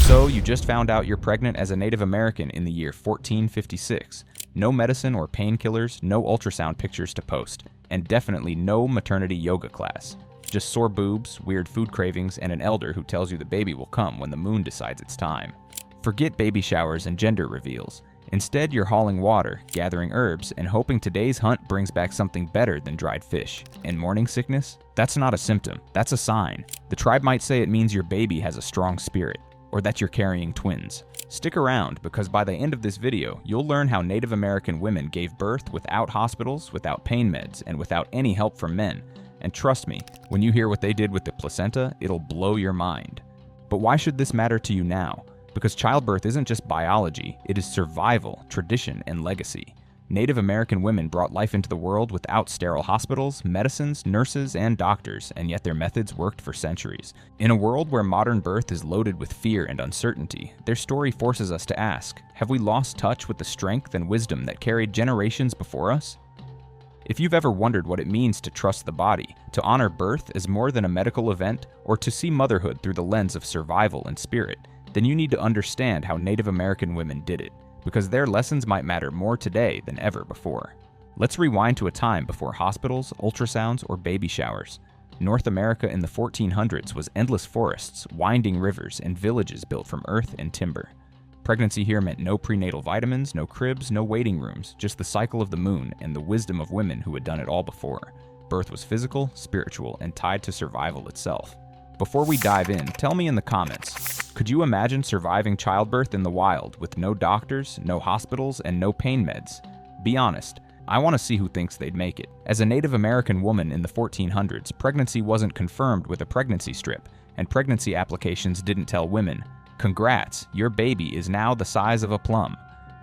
So you just found out you're pregnant as a Native American in the year 1456. No medicine or painkillers, no ultrasound pictures to post, and definitely no maternity yoga class. Just sore boobs, weird food cravings, and an elder who tells you the baby will come when the moon decides it's time. Forget baby showers and gender reveals. Instead, you're hauling water, gathering herbs, and hoping today's hunt brings back something better than dried fish. And morning sickness? That's not a symptom, that's a sign. The tribe might say it means your baby has a strong spirit, or that you're carrying twins. Stick around, because by the end of this video, you'll learn how Native American women gave birth without hospitals, without pain meds, and without any help from men. And trust me, when you hear what they did with the placenta, it'll blow your mind. But why should this matter to you now? Because childbirth isn't just biology, it is survival, tradition, and legacy. Native American women brought life into the world without sterile hospitals, medicines, nurses, and doctors, and yet their methods worked for centuries. In a world where modern birth is loaded with fear and uncertainty, their story forces us to ask, have we lost touch with the strength and wisdom that carried generations before us? If you've ever wondered what it means to trust the body, to honor birth as more than a medical event, or to see motherhood through the lens of survival and spirit, then you need to understand how Native American women did it, because their lessons might matter more today than ever before. Let's rewind to a time before hospitals, ultrasounds, or baby showers. North America in the 1400s was endless forests, winding rivers, and villages built from earth and timber. Pregnancy here meant no prenatal vitamins, no cribs, no waiting rooms, just the cycle of the moon and the wisdom of women who had done it all before. Birth was physical, spiritual, and tied to survival itself. Before we dive in, tell me in the comments, could you imagine surviving childbirth in the wild with no doctors, no hospitals, and no pain meds? Be honest, I want to see who thinks they'd make it. As a Native American woman in the 1400s, pregnancy wasn't confirmed with a pregnancy strip, and pregnancy applications didn't tell women, congrats, your baby is now the size of a plum.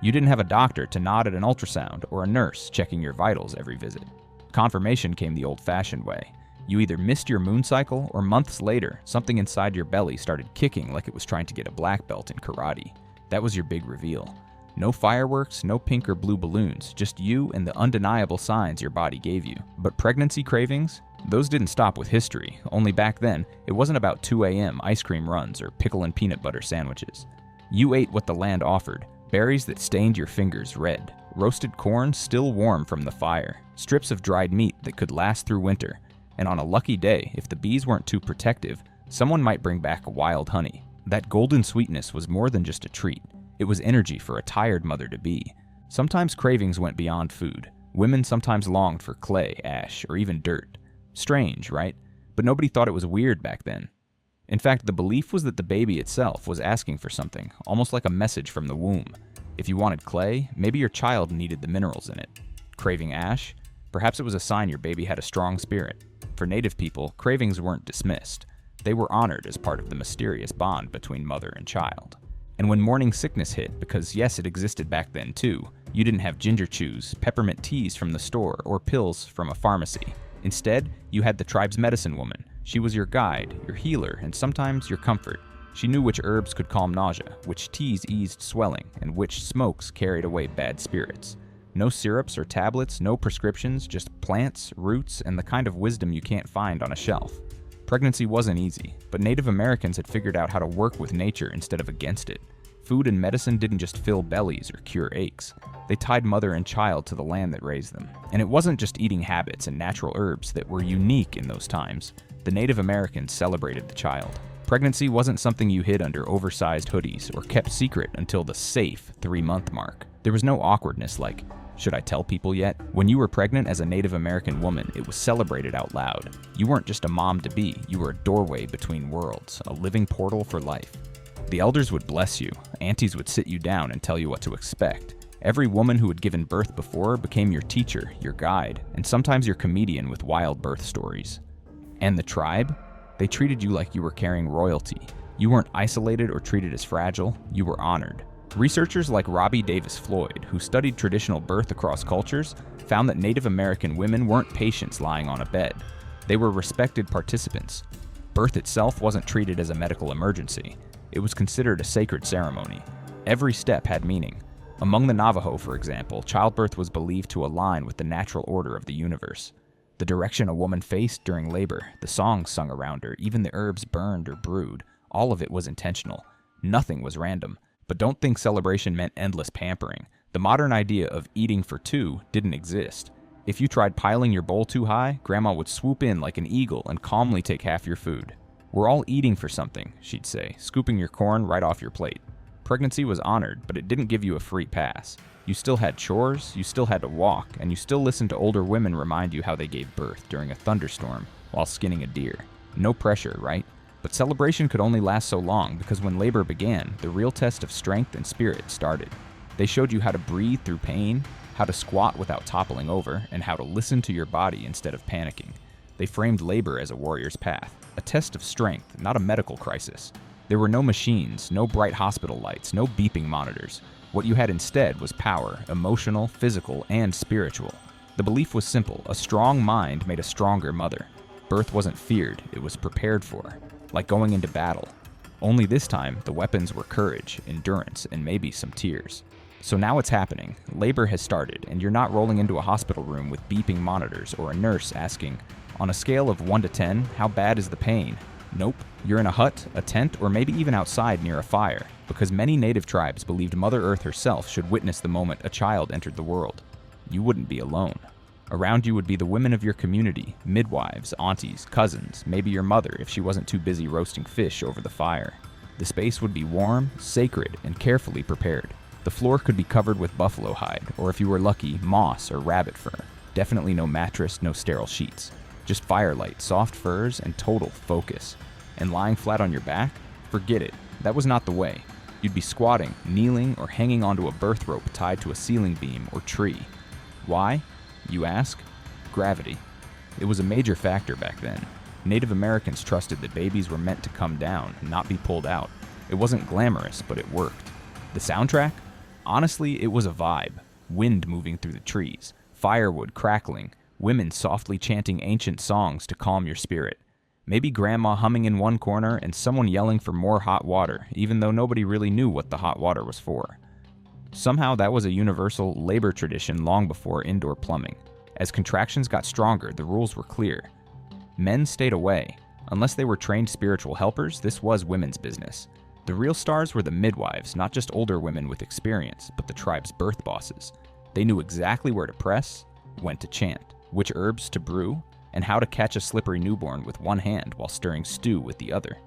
You didn't have a doctor to nod at an ultrasound or a nurse checking your vitals every visit. Confirmation came the old-fashioned way. You either missed your moon cycle, or months later, something inside your belly started kicking like it was trying to get a black belt in karate. That was your big reveal. No fireworks, no pink or blue balloons, just you and the undeniable signs your body gave you. But pregnancy cravings? Those didn't stop with history, only back then, it wasn't about 2 a.m. ice cream runs or pickle and peanut butter sandwiches. You ate what the land offered, berries that stained your fingers red, roasted corn still warm from the fire, strips of dried meat that could last through winter, and on a lucky day, if the bees weren't too protective, someone might bring back wild honey. That golden sweetness was more than just a treat. It was energy for a tired mother-to-be. Sometimes cravings went beyond food. Women sometimes longed for clay, ash, or even dirt. Strange, right? But nobody thought it was weird back then. In fact, the belief was that the baby itself was asking for something, almost like a message from the womb. If you wanted clay, maybe your child needed the minerals in it. Craving ash? Perhaps it was a sign your baby had a strong spirit. For Native people, cravings weren't dismissed. They were honored as part of the mysterious bond between mother and child. And when morning sickness hit, because yes, it existed back then too, you didn't have ginger chews, peppermint teas from the store, or pills from a pharmacy. Instead, you had the tribe's medicine woman. She was your guide, your healer, and sometimes your comfort. She knew which herbs could calm nausea, which teas eased swelling, and which smokes carried away bad spirits. No syrups or tablets, no prescriptions, just plants, roots, and the kind of wisdom you can't find on a shelf. Pregnancy wasn't easy, but Native Americans had figured out how to work with nature instead of against it. Food and medicine didn't just fill bellies or cure aches. They tied mother and child to the land that raised them. And it wasn't just eating habits and natural herbs that were unique in those times. The Native Americans celebrated the child. Pregnancy wasn't something you hid under oversized hoodies or kept secret until the safe 3-month mark. There was no awkwardness like, should I tell people yet? When you were pregnant as a Native American woman, it was celebrated out loud. You weren't just a mom-to-be, you were a doorway between worlds, a living portal for life. The elders would bless you, aunties would sit you down and tell you what to expect. Every woman who had given birth before became your teacher, your guide, and sometimes your comedian with wild birth stories. And the tribe? They treated you like you were carrying royalty. You weren't isolated or treated as fragile, you were honored. Researchers like Robbie Davis Floyd, who studied traditional birth across cultures, found that Native American women weren't patients lying on a bed. They were respected participants. Birth itself wasn't treated as a medical emergency. It was considered a sacred ceremony. Every step had meaning. Among the Navajo, for example, childbirth was believed to align with the natural order of the universe. The direction a woman faced during labor, the songs sung around her, even the herbs burned or brewed, all of it was intentional. Nothing was random. But don't think celebration meant endless pampering. The modern idea of eating for two didn't exist. If you tried piling your bowl too high, Grandma would swoop in like an eagle and calmly take half your food. "We're all eating for something," she'd say, scooping your corn right off your plate. Pregnancy was honored, but it didn't give you a free pass. You still had chores, you still had to walk, and you still listened to older women remind you how they gave birth during a thunderstorm while skinning a deer. No pressure, right? But celebration could only last so long because when labor began, the real test of strength and spirit started. They showed you how to breathe through pain, how to squat without toppling over, and how to listen to your body instead of panicking. They framed labor as a warrior's path, a test of strength, not a medical crisis. There were no machines, no bright hospital lights, no beeping monitors. What you had instead was power, emotional, physical, and spiritual. The belief was simple: a strong mind made a stronger mother. Birth wasn't feared, it was prepared for, like going into battle. Only this time, the weapons were courage, endurance, and maybe some tears. So now it's happening. Labor has started, and you're not rolling into a hospital room with beeping monitors or a nurse asking, "On a scale of 1 to 10, how bad is the pain?" Nope. You're in a hut, a tent, or maybe even outside near a fire, because many native tribes believed Mother Earth herself should witness the moment a child entered the world. You wouldn't be alone. Around you would be the women of your community, midwives, aunties, cousins, maybe your mother if she wasn't too busy roasting fish over the fire. The space would be warm, sacred, and carefully prepared. The floor could be covered with buffalo hide, or if you were lucky, moss or rabbit fur. Definitely no mattress, no sterile sheets. Just firelight, soft furs, and total focus. And lying flat on your back? Forget it. That was not the way. You'd be squatting, kneeling, or hanging onto a birth rope tied to a ceiling beam or tree. Why? You ask? Gravity. It was a major factor back then. Native Americans trusted that babies were meant to come down, not be pulled out. It wasn't glamorous, but it worked. The soundtrack? Honestly, it was a vibe. Wind moving through the trees, firewood crackling, women softly chanting ancient songs to calm your spirit. Maybe Grandma humming in one corner and someone yelling for more hot water, even though nobody really knew what the hot water was for. Somehow that was a universal labor tradition long before indoor plumbing. As contractions got stronger, the rules were clear. Men stayed away. Unless they were trained spiritual helpers, this was women's business. The real stars were the midwives, not just older women with experience, but the tribe's birth bosses. They knew exactly where to press, when to chant, which herbs to brew, and how to catch a slippery newborn with one hand while stirring stew with the other.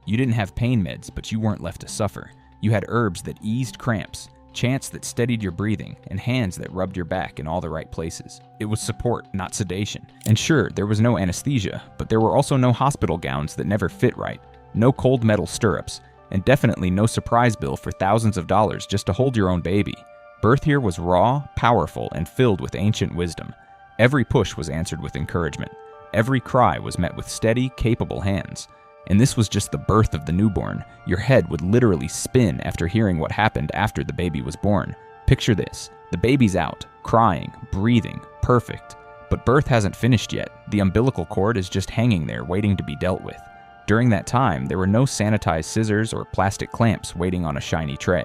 You didn't have pain meds, but you weren't left to suffer. You had herbs that eased cramps, chants that steadied your breathing, and hands that rubbed your back in all the right places. It was support, not sedation. And sure, there was no anesthesia, but there were also no hospital gowns that never fit right, no cold metal stirrups, and definitely no surprise bill for thousands of dollars just to hold your own baby. Birth here was raw, powerful, and filled with ancient wisdom. Every push was answered with encouragement. Every cry was met with steady, capable hands. And this was just the birth of the newborn. Your head would literally spin after hearing what happened after the baby was born. Picture this. The baby's out, crying, breathing, perfect. But birth hasn't finished yet. The umbilical cord is just hanging there waiting to be dealt with. During that time, there were no sanitized scissors or plastic clamps waiting on a shiny tray.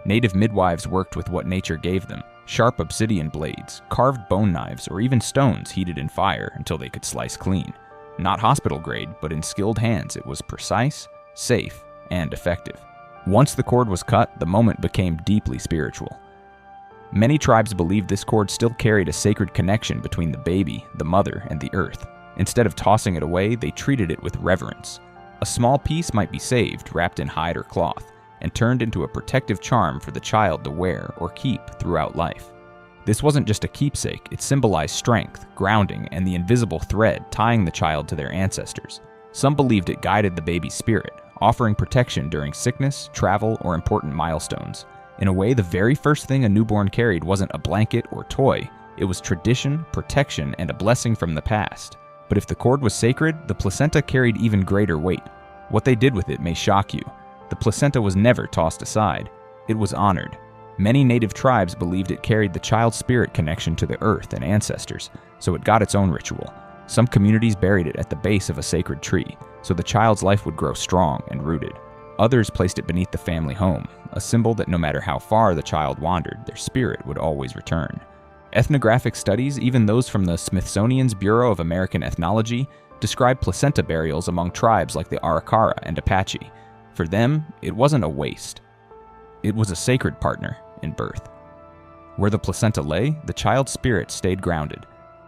Native midwives worked with what nature gave them: sharp obsidian blades, carved bone knives, or even stones heated in fire until they could slice clean. Not hospital grade, but in skilled hands it was precise, safe, and effective. Once the cord was cut, the moment became deeply spiritual. Many tribes believed this cord still carried a sacred connection between the baby, the mother, and the earth. Instead of tossing it away, they treated it with reverence. A small piece might be saved, wrapped in hide or cloth, and turned into a protective charm for the child to wear or keep throughout life. This wasn't just a keepsake, it symbolized strength, grounding, and the invisible thread tying the child to their ancestors. Some believed it guided the baby's spirit, offering protection during sickness, travel, or important milestones. In a way, the very first thing a newborn carried wasn't a blanket or toy, it was tradition, protection, and a blessing from the past. But if the cord was sacred, the placenta carried even greater weight. What they did with it may shock you. The placenta was never tossed aside. It was honored. Many native tribes believed it carried the child's spirit connection to the earth and ancestors, so it got its own ritual. Some communities buried it at the base of a sacred tree, so the child's life would grow strong and rooted. Others placed it beneath the family home, a symbol that no matter how far the child wandered, their spirit would always return. Ethnographic studies, even those from the Smithsonian's Bureau of American Ethnology, describe placenta burials among tribes like the Arikara and Apache. For them, it wasn't a waste. It was a sacred partner in birth. Where the placenta lay, the child's spirit stayed grounded.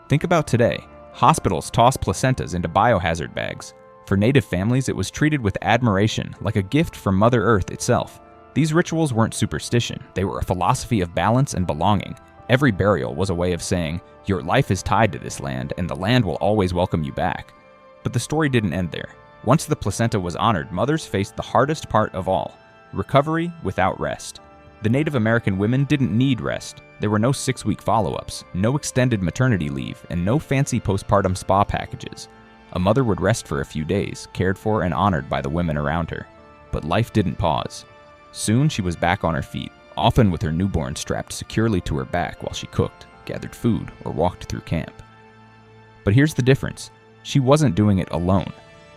Think about today. Hospitals toss placentas into biohazard bags. For Native families, it was treated with admiration, like a gift from Mother Earth itself. These rituals weren't superstition. They were a philosophy of balance and belonging. Every burial was a way of saying, your life is tied to this land, and the land will always welcome you back. But the story didn't end there. Once the placenta was honored, mothers faced the hardest part of all: recovery without rest. The Native American women didn't need rest. There were no 6-week follow-ups, no extended maternity leave, and no fancy postpartum spa packages. A mother would rest for a few days, cared for and honored by the women around her. But life didn't pause. Soon she was back on her feet, often with her newborn strapped securely to her back while she cooked, gathered food, or walked through camp. But here's the difference. She wasn't doing it alone.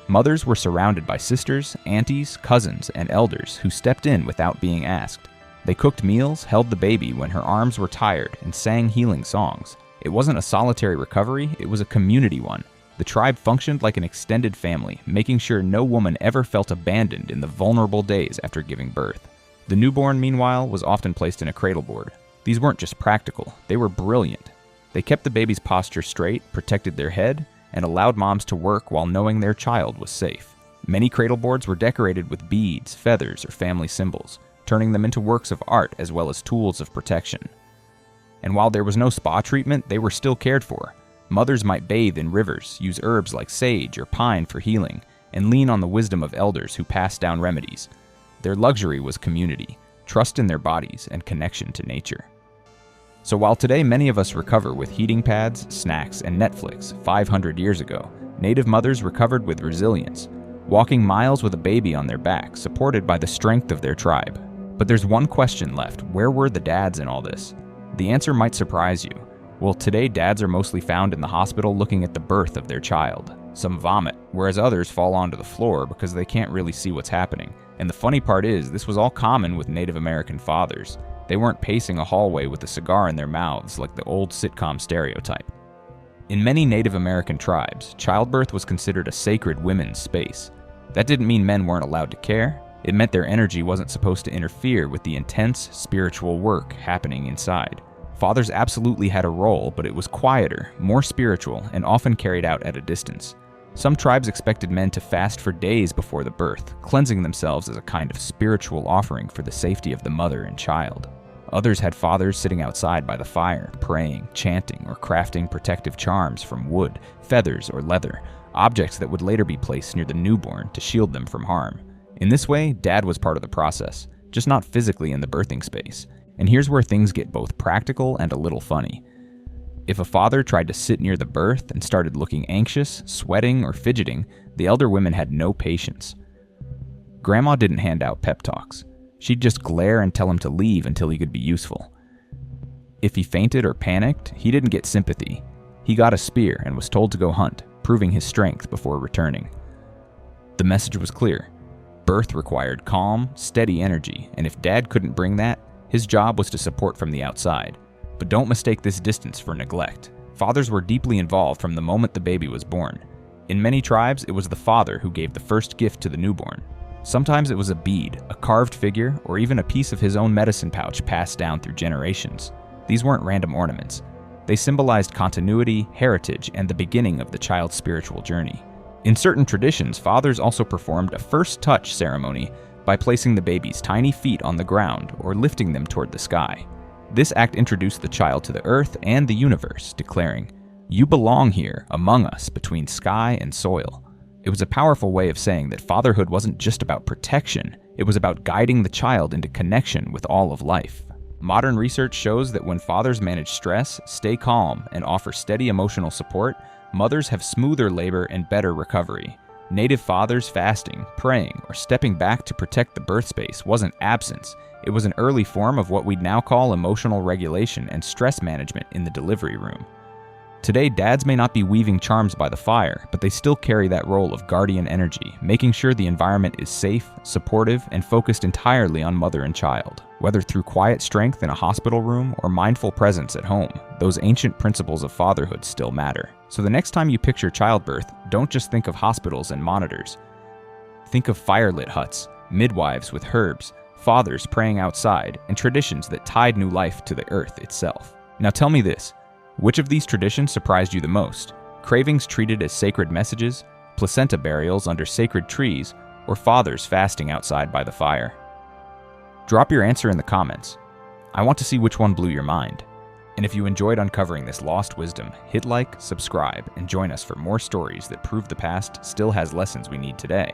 Mothers were surrounded by sisters, aunties, cousins, and elders who stepped in without being asked. They cooked meals, held the baby when her arms were tired, and sang healing songs. It wasn't a solitary recovery, it was a community one. The tribe functioned like an extended family, making sure no woman ever felt abandoned in the vulnerable days after giving birth. The newborn, meanwhile, was often placed in a cradleboard. These weren't just practical, they were brilliant. They kept the baby's posture straight, protected their head, and allowed moms to work while knowing their child was safe. Many cradleboards were decorated with beads, feathers, or family symbols, turning them into works of art as well as tools of protection. And while there was no spa treatment, they were still cared for. Mothers might bathe in rivers, use herbs like sage or pine for healing, and lean on the wisdom of elders who passed down remedies. Their luxury was community, trust in their bodies, and connection to nature. So while today many of us recover with heating pads, snacks, and Netflix 500 years ago, Native mothers recovered with resilience, walking miles with a baby on their back, supported by the strength of their tribe. But there's one question left: where were the dads in all this? The answer might surprise you. Well, today dads are mostly found in the hospital looking at the birth of their child. Some vomit, whereas others fall onto the floor because they can't really see what's happening. And the funny part is, this was all common with Native American fathers. They weren't pacing a hallway with a cigar in their mouths like the old sitcom stereotype. In many Native American tribes, childbirth was considered a sacred women's space. That didn't mean men weren't allowed to care. It meant their energy wasn't supposed to interfere with the intense spiritual work happening inside. Fathers absolutely had a role, but it was quieter, more spiritual, and often carried out at a distance. Some tribes expected men to fast for days before the birth, cleansing themselves as a kind of spiritual offering for the safety of the mother and child. Others had fathers sitting outside by the fire, praying, chanting, or crafting protective charms from wood, feathers, or leather, objects that would later be placed near the newborn to shield them from harm. In this way, dad was part of the process, just not physically in the birthing space. And here's where things get both practical and a little funny. If a father tried to sit near the birth and started looking anxious, sweating, or fidgeting, the elder women had no patience. Grandma didn't hand out pep talks. She'd just glare and tell him to leave until he could be useful. If he fainted or panicked, he didn't get sympathy. He got a spear and was told to go hunt, proving his strength before returning. The message was clear. Birth required calm, steady energy, and if dad couldn't bring that, his job was to support from the outside. But don't mistake this distance for neglect. Fathers were deeply involved from the moment the baby was born. In many tribes, it was the father who gave the first gift to the newborn. Sometimes it was a bead, a carved figure, or even a piece of his own medicine pouch passed down through generations. These weren't random ornaments. They symbolized continuity, heritage, and the beginning of the child's spiritual journey. In certain traditions, fathers also performed a first touch ceremony by placing the baby's tiny feet on the ground or lifting them toward the sky. This act introduced the child to the earth and the universe, declaring, "You belong here, among us, between sky and soil." It was a powerful way of saying that fatherhood wasn't just about protection, it was about guiding the child into connection with all of life. Modern research shows that when fathers manage stress, stay calm, and offer steady emotional support, mothers have smoother labor and better recovery. Native fathers fasting, praying, or stepping back to protect the birth space wasn't absence. It was an early form of what we'd now call emotional regulation and stress management in the delivery room. Today, dads may not be weaving charms by the fire, but they still carry that role of guardian energy, making sure the environment is safe, supportive, and focused entirely on mother and child. Whether through quiet strength in a hospital room or mindful presence at home, those ancient principles of fatherhood still matter. So the next time you picture childbirth, don't just think of hospitals and monitors. Think of firelit huts, midwives with herbs, fathers praying outside, and traditions that tied new life to the earth itself. Now tell me this, which of these traditions surprised you the most? Cravings treated as sacred messages, placenta burials under sacred trees, or fathers fasting outside by the fire? Drop your answer in the comments. I want to see which one blew your mind. And if you enjoyed uncovering this lost wisdom, hit like, subscribe, and join us for more stories that prove the past still has lessons we need today.